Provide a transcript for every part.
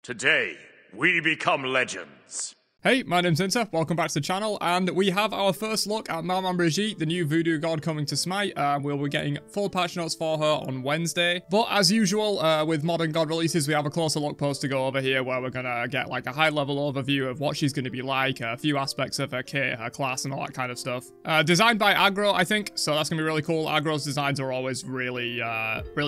Today, we become legends. Hey, my name's Inter, welcome back to the channel, and we have our first look at Maman Brigitte, the new voodoo god coming to Smite. We'll be getting full patch notes for her on Wednesday. But as usual, with modern god releases, we have a closer look post to go over here where we're gonna get like a high-level overview of what she's gonna be like, a few aspects of her kit, her class, and all that kind of stuff. Designed by Aggro, I think, so that's gonna be really cool. Aggro's designs are always really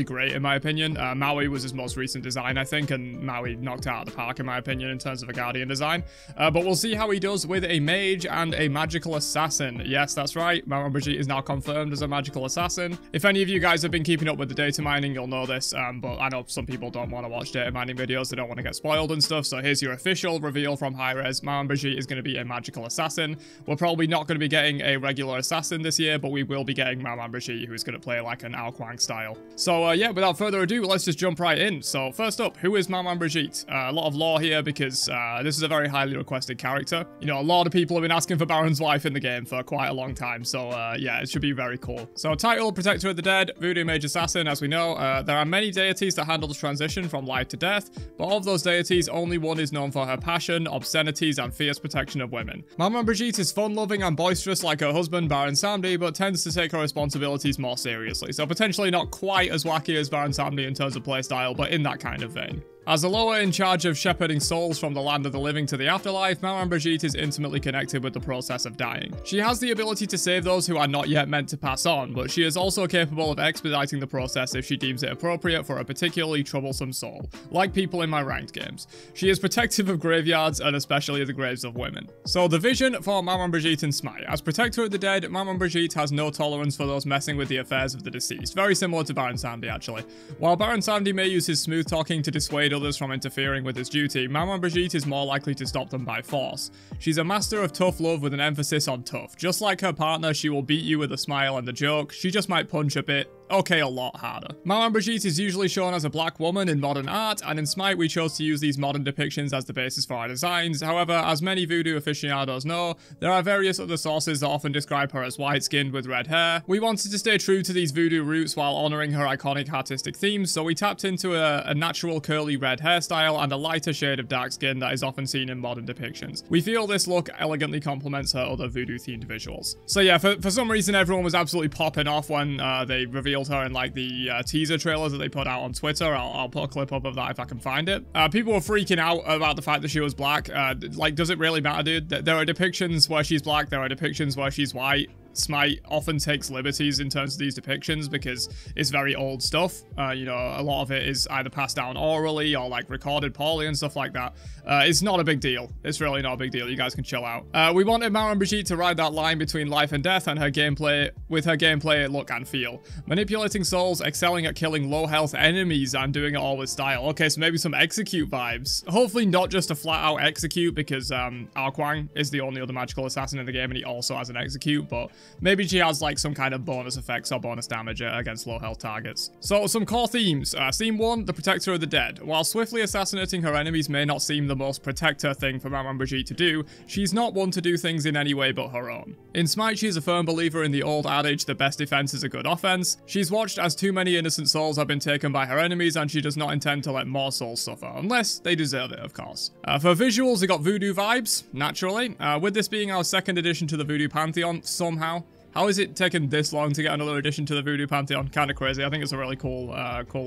great in my opinion. Maui was his most recent design, I think, and Maui knocked it out of the park in my opinion in terms of a Guardian design. But we'll see how he does with a mage and a magical assassin. Yes, that's right. Maman Brigitte is now confirmed as a magical assassin. If any of you guys have been keeping up with the data mining, you'll know this, but I know some people don't want to watch data mining videos. They don't want to get spoiled and stuff, so here's your official reveal from Hi-Rez. Maman Brigitte is going to be a magical assassin. We're probably not going to be getting a regular assassin this year, but we will be getting Maman Brigitte, who's going to play like an Ao Kuang style. So yeah, without further ado, let's just jump right in. So first up, who is Maman Brigitte? A lot of lore here because this is a very highly requested character. You know, a lot of people have been asking for Baron's wife in the game for quite a long time, so yeah, it should be very cool. So title, Protector of the Dead, Voodoo Mage Assassin. As we know, there are many deities that handle the transition from life to death, but of those deities, only one is known for her passion, obscenities, and fierce protection of women. Maman Brigitte is fun-loving and boisterous like her husband, Baron Samedi, but tends to take her responsibilities more seriously, so potentially not quite as wacky as Baron Samedi in terms of playstyle, but in that kind of vein. As a lower in charge of shepherding souls from the land of the living to the afterlife, Maman Brigitte is intimately connected with the process of dying. She has the ability to save those who are not yet meant to pass on, but she is also capable of expediting the process if she deems it appropriate for a particularly troublesome soul, like people in my ranked games. She is protective of graveyards and especially the graves of women. So the vision for Maman Brigitte in Smite. As Protector of the Dead, Maman Brigitte has no tolerance for those messing with the affairs of the deceased, very similar to Baron Samedi actually. While Baron Samedi may use his smooth talking to dissuade others from interfering with his duty, Maman Brigitte is more likely to stop them by force. She's a master of tough love with an emphasis on tough. Just like her partner, she will beat you with a smile and a joke. She just might punch a bit. Okay, a lot harder. Maman Brigitte is usually shown as a black woman in modern art, and in Smite we chose to use these modern depictions as the basis for our designs. However, as many voodoo aficionados know, there are various other sources that often describe her as white-skinned with red hair. We wanted to stay true to these voodoo roots while honouring her iconic artistic themes, so we tapped into a natural curly red hairstyle and a lighter shade of dark skin that is often seen in modern depictions. We feel this look elegantly complements her other voodoo-themed visuals. So yeah, for some reason everyone was absolutely popping off when they revealed her in like the teaser trailers that they put out on Twitter. I'll put a clip up of that if I can find it. People were freaking out about the fact that she was black. Like, does it really matter, dude? There are depictions where she's black, there are depictions where she's white. Smite often takes liberties in terms of these depictions because it's very old stuff. You know, a lot of it is either passed down orally or like recorded poorly and stuff like that. It's not a big deal. It's really not a big deal. You guys can chill out. We wanted Maman Brigitte to ride that line between life and death and her gameplay, with her gameplay look and feel. Manipulating souls, excelling at killing low health enemies and doing it all with style. Okay, so maybe some execute vibes. Hopefully not just a flat out execute because Ao Kuang is the only other magical assassin in the game and he also has an execute, but maybe she has like some kind of bonus effects or bonus damage against low health targets. So some core themes. Theme 1, the Protector of the Dead. While swiftly assassinating her enemies may not seem the most protector thing for Maman Brigitte to do, she's not one to do things in any way but her own. In Smite, she is a firm believer in the old adage, the best defense is a good offense. She's watched as too many innocent souls have been taken by her enemies and she does not intend to let more souls suffer, unless they deserve it, of course. For visuals, we got voodoo vibes, naturally. With this being our second addition to the Voodoo Pantheon, somehow. How is it taken this long to get another addition to the Voodoo Pantheon? Kind of crazy. I think it's a really cool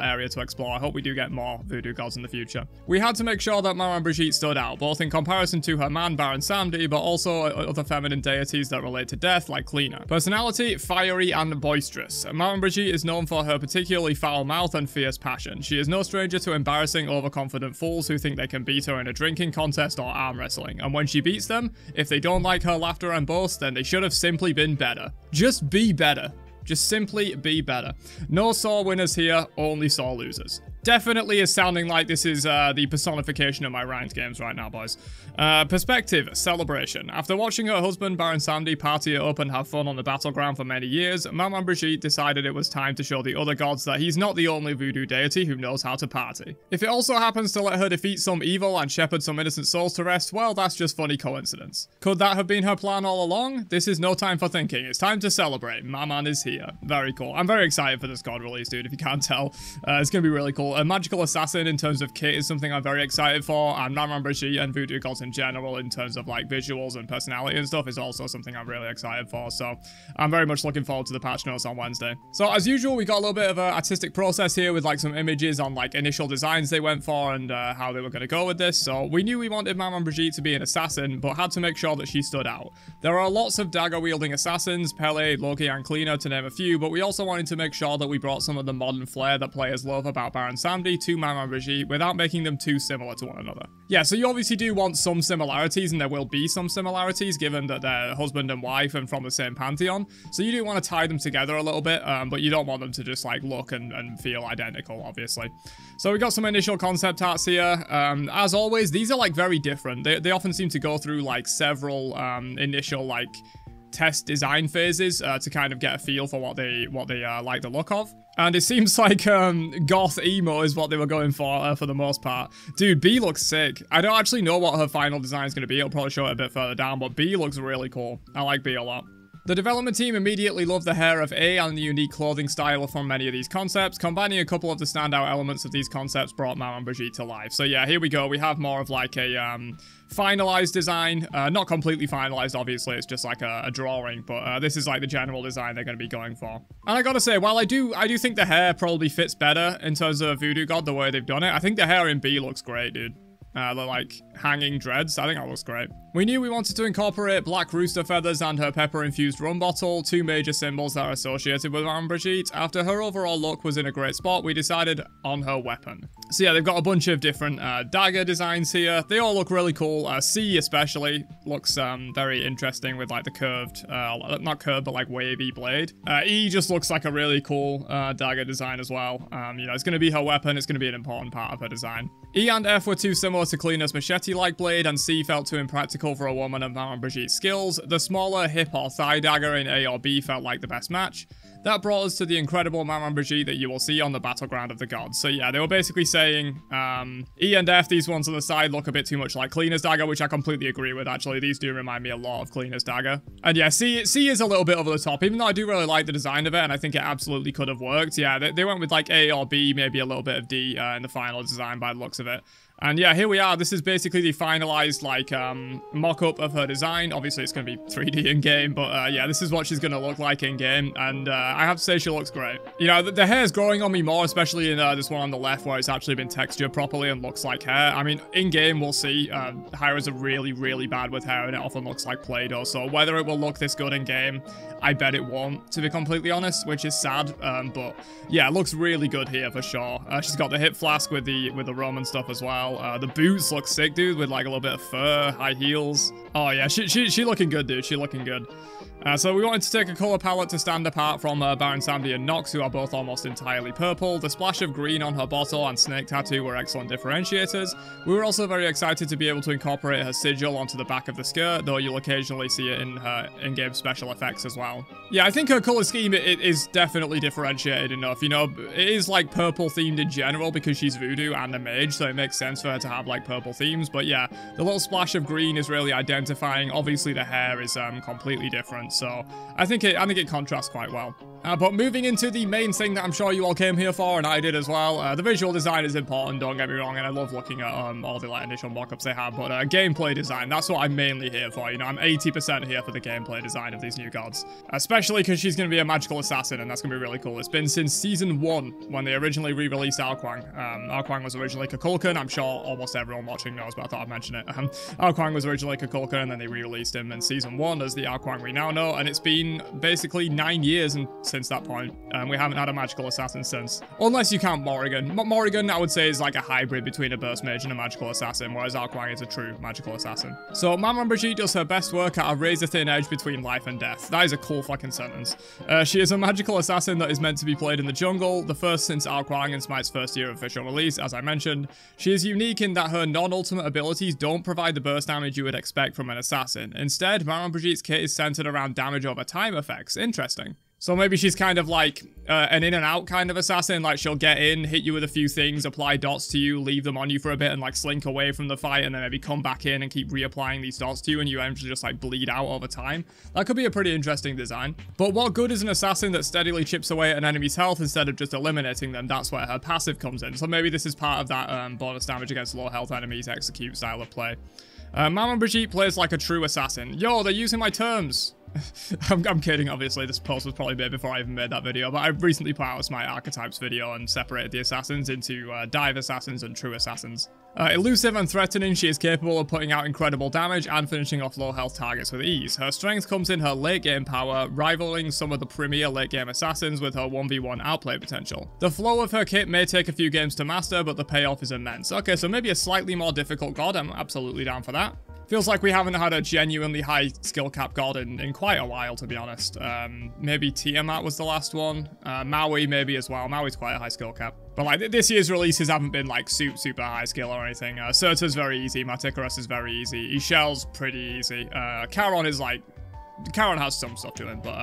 area to explore. I hope we do get more voodoo gods in the future. We had to make sure that Maman Brigitte stood out, both in comparison to her man Baron Samedi, but also other feminine deities that relate to death, like Kleena. Personality, fiery and boisterous. Maman Brigitte is known for her particularly foul mouth and fierce passion. She is no stranger to embarrassing, overconfident fools who think they can beat her in a drinking contest or arm wrestling, and when she beats them, if they don't like her laughter and boast, then they should have simply been better. Just be better. Just simply be better. No sore winners here, only sore losers. Definitely is sounding like this is the personification of my ranked games right now, boys. Perspective, celebration. After watching her husband, Baron Samedi, party it up and have fun on the battleground for many years, Maman Brigitte decided it was time to show the other gods that he's not the only voodoo deity who knows how to party. If it also happens to let her defeat some evil and shepherd some innocent souls to rest, well, that's just funny coincidence. Could that have been her plan all along? This is no time for thinking. It's time to celebrate. Maman is here. Very cool. I'm very excited for this god release, dude, if you can't tell. It's gonna be really cool. A magical assassin in terms of kit is something I'm very excited for, and Marwan Brigitte and Voodoo Gods in general in terms of like visuals and personality and stuff is also something I'm really excited for. So I'm very much looking forward to the patch notes on Wednesday. So as usual, we got a little bit of an artistic process here with like some images on like initial designs they went for and how they were going to go with this. So we knew we wanted Marwan Brigitte to be an assassin, but had to make sure that she stood out. There are lots of dagger-wielding assassins, Pele, Loki, and Kleena to name a few, but we also wanted to make sure that we brought some of the modern flair that players love about Baron Samedi to Marwan Brigitte without making them too similar to one another. Yeah, so you obviously do want some similarities, and there will be some similarities given that they're husband and wife and from the same pantheon. So you do want to tie them together a little bit, but you don't want them to just like look and feel identical, obviously. So we got some initial concept arts here. As always, these are like very different. They often seem to go through like several initial like test design phases to kind of get a feel for what they like the look of. And it seems like goth emo is what they were going for the most part. Dude, B looks sick. I don't actually know what her final design is going to be. I'll probably show it a bit further down, but B looks really cool. I like B a lot. The development team immediately loved the hair of A and the unique clothing style from many of these concepts. Combining a couple of the standout elements of these concepts brought Marwan Brigitte to life. So yeah, here we go. We have more of like a finalized design. Not completely finalized, obviously. It's just like a drawing, but this is like the general design they're going to be going for. And I gotta say, while I do think the hair probably fits better in terms of Voodoo God, the way they've done it, I think the hair in B looks great, dude. The like hanging dreads, I think that looks great. We knew we wanted to incorporate black rooster feathers and her pepper-infused rum bottle, two major symbols that are associated with Marwan Brigitte. After her overall look was in a great spot, we decided on her weapon. So yeah, they've got a bunch of different dagger designs here. They all look really cool. C especially looks very interesting with like the curved, not curved, but like wavy blade. E just looks like a really cool dagger design as well. You know, it's going to be her weapon. It's going to be an important part of her design. E and F were too similar to Kleena's machete-like blade, and C felt too impractical for a woman of Marwan Brigitte's skills. The smaller hip or thigh dagger in A or B felt like the best match. That brought us to the incredible Marwan Brigitte that you will see on the battleground of the gods. So yeah, they were basically saying E and F, these ones on the side look a bit too much like Kleena's dagger, which I completely agree with, actually. These do remind me a lot of Kleena's dagger. And yeah, C is a little bit over the top, even though I do really like the design of it, and I think it absolutely could have worked. Yeah, they went with like A or B, maybe a little bit of D in the final design by the looks of it. And yeah, here we are. This is basically the finalized, like, mock-up of her design. Obviously, it's going to be 3D in-game, but yeah, this is what she's going to look like in-game. And I have to say, she looks great. You know, the hair's growing on me more, especially in this one on the left, where it's actually been textured properly and looks like hair. I mean, in-game, we'll see. Hyra's are really, really bad with hair, and it often looks like Play-Doh. So whether it will look this good in-game, I bet it won't, to be completely honest, which is sad. But yeah, it looks really good here for sure. She's got the hip flask with the rum and stuff as well. The boots look sick, dude, with like a little bit of fur, high heels. Oh yeah, she looking good, dude. She looking good. So we wanted to take a color palette to stand apart from Baron Samedi and Nox, who are both almost entirely purple. The splash of green on her bottle and snake tattoo were excellent differentiators. We were also very excited to be able to incorporate her sigil onto the back of the skirt, though you'll occasionally see it in her in-game special effects as well. Yeah, I think her color scheme it is definitely differentiated enough. You know, it is like purple themed in general because she's voodoo and a mage, so it makes sense for her to have like purple themes. But yeah, the little splash of green is really identifying. Obviously, the hair is completely different. So I think it contrasts quite well. But moving into the main thing that I'm sure you all came here for, and I did as well, the visual design is important, don't get me wrong, and I love looking at all the like initial mock-ups they have, but gameplay design, that's what I'm mainly here for. You know, I'm 80% here for the gameplay design of these new gods, especially because she's going to be a magical assassin, and that's going to be really cool. It's been since Season 1 when they originally re-released Aokwang. Aokwang was originally Kukulkan. I'm sure almost everyone watching knows, but I thought I'd mention it. Aokwang was originally Kukulkan, and then they re-released him in Season 1 as the Aokwang we now know, and it's been basically 9 years since that point. We haven't had a magical assassin since. Unless you count Morrigan. Morrigan, I would say, is like a hybrid between a burst mage and a magical assassin, whereas Aokwang is a true magical assassin. So Marwan Brigitte does her best work at a razor-thin edge between life and death. That is a cool fucking sentence. She is a magical assassin that is meant to be played in the jungle, the first since Aokwang and Smite's first year of official release, as I mentioned. She is unique in that her non-ultimate abilities don't provide the burst damage you would expect from an assassin. Instead, Marwan Brigitte's kit is centered around damage over time effects. Interesting. So maybe she's kind of like an in and out kind of assassin. Like she'll get in, hit you with a few things, apply dots to you, leave them on you for a bit and like slink away from the fight and then maybe come back in and keep reapplying these dots to you and you eventually just like bleed out over time. That could be a pretty interesting design. But what good is an assassin that steadily chips away at an enemy's health instead of just eliminating them? That's where her passive comes in. So maybe this is part of that bonus damage against low health enemies execute style of play. Maman Brigitte plays like a true assassin. Yo, they're using my terms. I'm kidding, obviously. This post was probably made before I even made that video, but I recently put out a Smite Archetypes video and separated the assassins into dive assassins and true assassins. Elusive and threatening, she is capable of putting out incredible damage and finishing off low health targets with ease. Her strength comes in her late game power, rivaling some of the premier late game assassins with her 1v1 outplay potential. The flow of her kit may take a few games to master, but the payoff is immense. Okay, so maybe a slightly more difficult god. I'm absolutely down for that. Feels like we haven't had a genuinely high skill cap god in quite a while, to be honest. Maybe Tiamat was the last one. Maui maybe as well. Maui's quite a high skill cap. But like this year's releases haven't been like super high skill or anything. Surta's very easy. Matikarus is very easy. Ishel's pretty easy. Charon is like... Charon has some stuff to him, but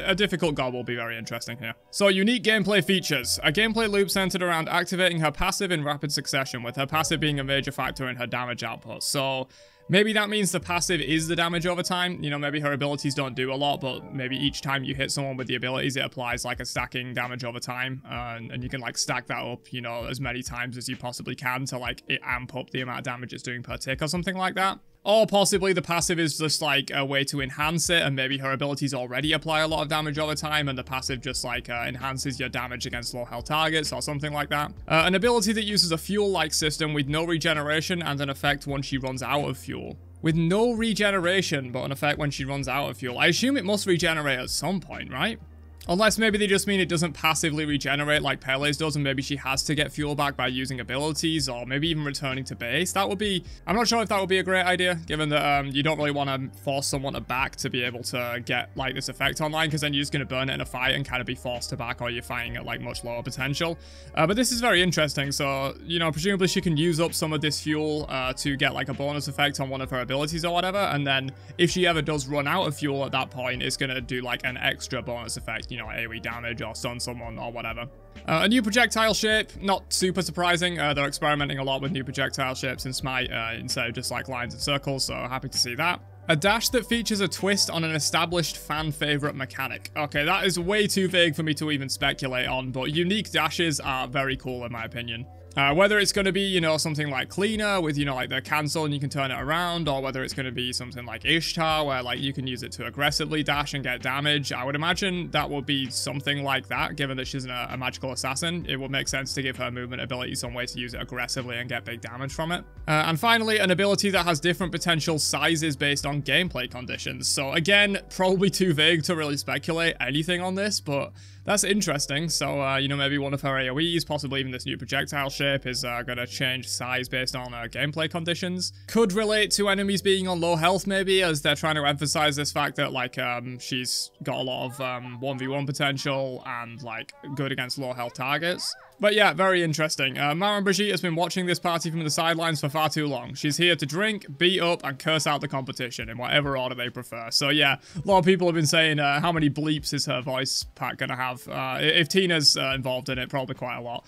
a difficult god will be very interesting here. So, unique gameplay features. A gameplay loop centered around activating her passive in rapid succession, with her passive being a major factor in her damage output. So, maybe that means the passive is the damage over time. You know, maybe her abilities don't do a lot, but maybe each time you hit someone with the abilities, it applies like a stacking damage over time. And you can like stack that up, you know, as many times as you possibly can to like amp up the amount of damage it's doing per tick or something like that. Or possibly the passive is just like a way to enhance it, and maybe her abilities already apply a lot of damage over time, and the passive just like enhances your damage against low health targets or something like that. An ability that uses a fuel-like system with no regeneration and an effect once she runs out of fuel. With no regeneration, but an effect when she runs out of fuel. I assume it must regenerate at some point, right? Unless maybe they just mean it doesn't passively regenerate like Pele's does, and maybe she has to get fuel back by using abilities, or maybe even returning to base. That would be... I'm not sure if that would be a great idea, given that you don't really want to force someone to back to be able to get like this effect online, because then you're just going to burn it in a fight and kind of be forced to back, or you're fighting at like much lower potential. But this is very interesting, so, you know, presumably she can use up some of this fuel to get like a bonus effect on one of her abilities or whatever, and then if she ever does run out of fuel at that point, it's going to do like an extra bonus effect, you know, AoE damage or stun someone or whatever. A new projectile shape, not super surprising. They're experimenting a lot with new projectile shapes in Smite instead of just like lines and circles, so happy to see that. A dash that features a twist on an established fan favorite mechanic. Okay, that is way too vague for me to even speculate on, but unique dashes are very cool in my opinion. Whether it's going to be, you know, something like Cleaner with, you know, like the cancel and you can turn it around, or whether it's going to be something like Ishtar where like you can use it to aggressively dash and get damage. I would imagine that will be something like that, given that she's a magical assassin. It would make sense to give her movement ability some way to use it aggressively and get big damage from it. And finally, an ability that has different potential sizes based on gameplay conditions. So again, probably too vague to really speculate anything on this, but that's interesting. So, you know, maybe one of her AoEs, possibly even this new projectile shape, is going to change size based on gameplay conditions. Could relate to enemies being on low health, maybe, as they're trying to emphasize this fact that, like, she's got a lot of 1v1 potential and, like, good against low health targets. But yeah, very interesting. Maman Brigitte has been watching this party from the sidelines for far too long. She's here to drink, beat up, and curse out the competition in whatever order they prefer. So yeah, a lot of people have been saying how many bleeps is her voice pack gonna have. If Tina's involved in it, probably quite a lot.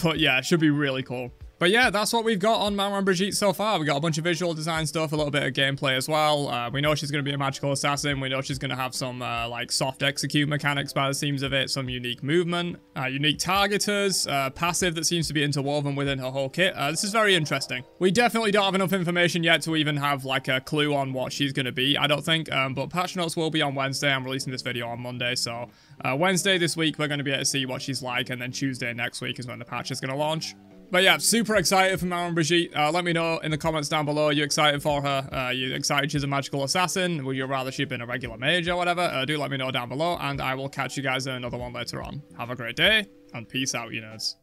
But yeah, it should be really cool. But yeah, that's what we've got on Maman Brigitte so far. We got a bunch of visual design stuff, a little bit of gameplay as well. We know she's going to be a magical assassin. We know she's going to have some like soft execute mechanics by the seams of it, some unique movement, unique targeters, passive that seems to be interwoven within her whole kit. This is very interesting. We definitely don't have enough information yet to even have like a clue on what she's going to be, I don't think. But patch notes will be on Wednesday. I'm releasing this video on Monday, so Wednesday this week we're going to be able to see what she's like, and then Tuesday next week is when the patch is going to launch. But yeah, super excited for Maman Brigitte. Let me know in the comments down below. Are you excited for her? Are you excited she's a magical assassin? Would you rather she'd been a regular mage or whatever? Do let me know down below, and I will catch you guys in another one later on. Have a great day, and peace out, you nerds.